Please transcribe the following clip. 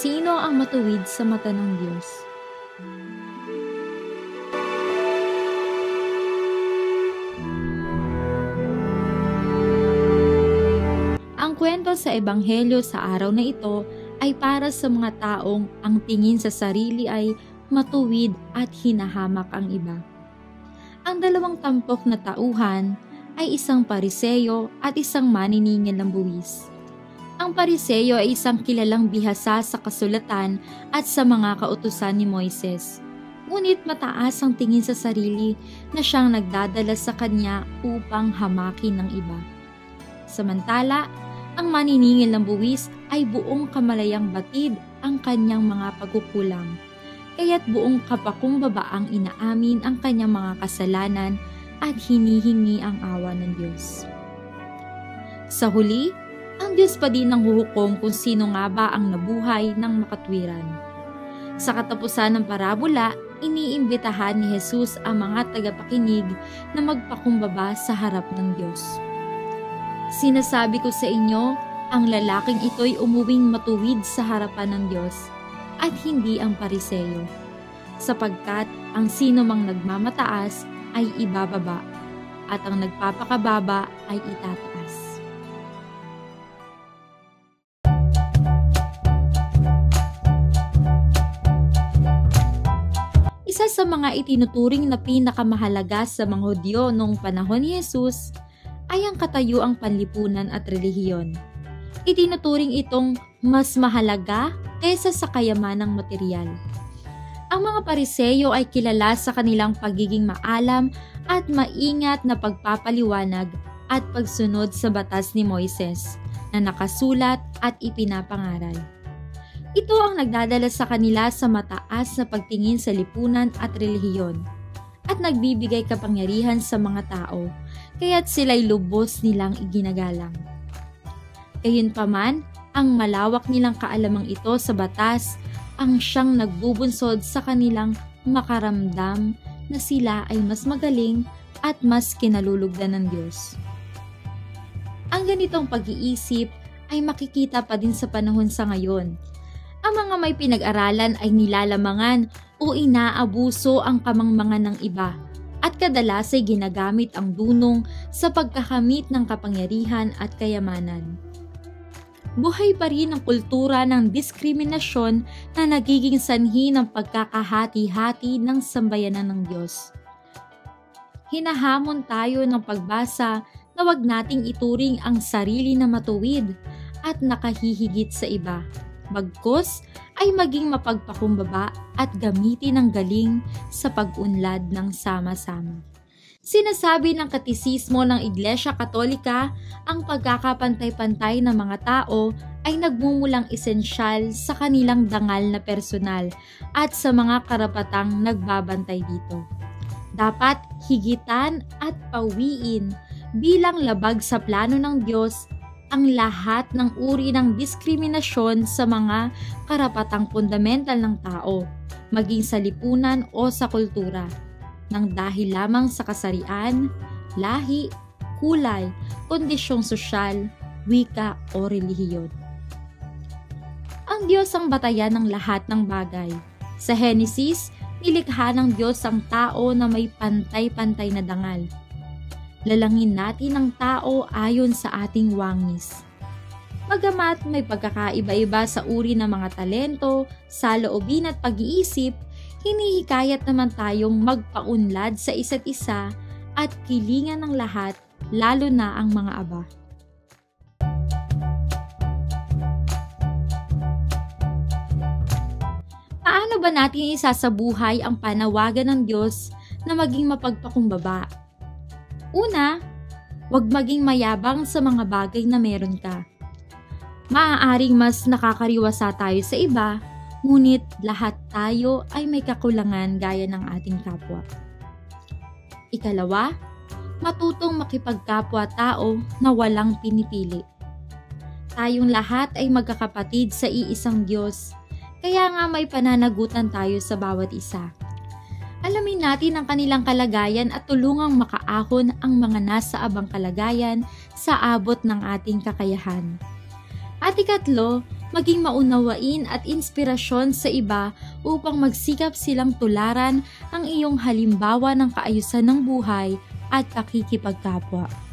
Sino ang matuwid sa mata ng Diyos? Ang kwento sa Ebanghelyo sa araw na ito ay para sa mga taong ang tingin sa sarili ay matuwid at hinahamak ang iba. Ang dalawang tampok na tauhan ay isang Pariseyo at isang maniningil ng buwis. Ang Pariseyo ay isang kilalang bihasa sa kasulatan at sa mga kautusan ni Moises. Ngunit mataas ang tingin sa sarili na siyang nagdadala sa kanya upang hamakin ng iba. Samantala, ang maniningil ng buwis ay buong kamalayang batid ang kanyang mga pagkukulang. Kaya't buong kapakumbaba ang inaamin ang kanyang mga kasalanan at hinihingi ang awa ng Diyos. Sa huli, ang Diyos pa din ang huhukom kung sino nga ba ang nabuhay ng makatwiran. Sa katapusan ng parabola, iniimbitahan ni Jesus ang mga tagapakinig na magpakumbaba sa harap ng Diyos. Sinasabi ko sa inyo, ang lalaking ito'y umuwing matuwid sa harapan ng Diyos at hindi ang Pariseyo, sapagkat ang sino mang nagmamataas ay ibababa at ang nagpapakababa ay itataas. Isa sa mga itinuturing na pinakamahalaga sa mga Hudyo noong panahon ni Jesus ay ang katayuang panlipunan at relihiyon. Itinuturing itong mas mahalaga kaysa sa kayamanang material. Ang mga Pariseyo ay kilala sa kanilang pagiging maalam at maingat na pagpapaliwanag at pagsunod sa batas ni Moises na nakasulat at ipinapangaral. Ito ang nagdadala sa kanila sa mataas na pagtingin sa lipunan at relihiyon at nagbibigay kapangyarihan sa mga tao, kaya't sila'y lubos nilang iginagalang. Gayunpaman, ang malawak nilang kaalamang ito sa batas ang siyang nagbubunsod sa kanilang makaramdam na sila ay mas magaling at mas kinalulugdan ng Diyos. Ang ganitong pag-iisip ay makikita pa din sa panahon sa ngayon. Ang mga may pinag-aralan ay nilalamangan o inaabuso ang kamangmangan ng iba at kadalas ay ginagamit ang dunong sa pagkakamit ng kapangyarihan at kayamanan. Buhay pa rin ang kultura ng diskriminasyon na nagiging sanhi ng pagkakahati-hati ng sambayanan ng Diyos. Hinahamon tayo ng pagbasa na wag nating ituring ang sarili na matuwid at nakahihigit sa iba. Bagkus ay maging mapagpakumbaba at gamitin ang galing sa pag-unlad ng sama-sama. Sinasabi ng katisismo ng Iglesia Katolika, ang pagkakapantay-pantay ng mga tao ay nagmumulang esensyal sa kanilang dangal na personal at sa mga karapatang nagbabantay dito. Dapat higitan at pawiin bilang labag sa plano ng Diyos ang lahat ng uri ng diskriminasyon sa mga karapatang fundamental ng tao, maging sa lipunan o sa kultura, nang dahil lamang sa kasarian, lahi, kulay, kondisyong sosyal, wika o relihiyon. Ang Diyos ang batayan ng lahat ng bagay. Sa Henesis, nilikha ng Diyos ang tao na may pantay-pantay na dangal. Lalangin natin ang tao ayon sa ating wangis. Bagamat may pagkakaiba-iba sa uri ng mga talento, saloobin at pag-iisip, hinihikayat naman tayong magpaunlad sa isa't isa at kilingan ng lahat, lalo na ang mga aba. Paano ba natin isasabuhay ang panawagan ng Diyos na maging mapagpakumbaba? Una, huwag maging mayabang sa mga bagay na meron ka. Maaaring mas nakakariwasa tayo sa iba, ngunit lahat tayo ay may kakulangan gaya ng ating kapwa. Ikalawa, matutong makipagkapwa-tao na walang pinipili. Tayong lahat ay magkakapatid sa iisang Diyos, kaya nga may pananagutan tayo sa bawat isa. Alamin natin ang kanilang kalagayan at tulungang makaahon ang mga nasa abang kalagayan sa abot ng ating kakayahan. At ikatlo, maging maunawain at inspirasyon sa iba upang magsikap silang tularan ang iyong halimbawa ng kaayusan ng buhay at pakikipagkapwa.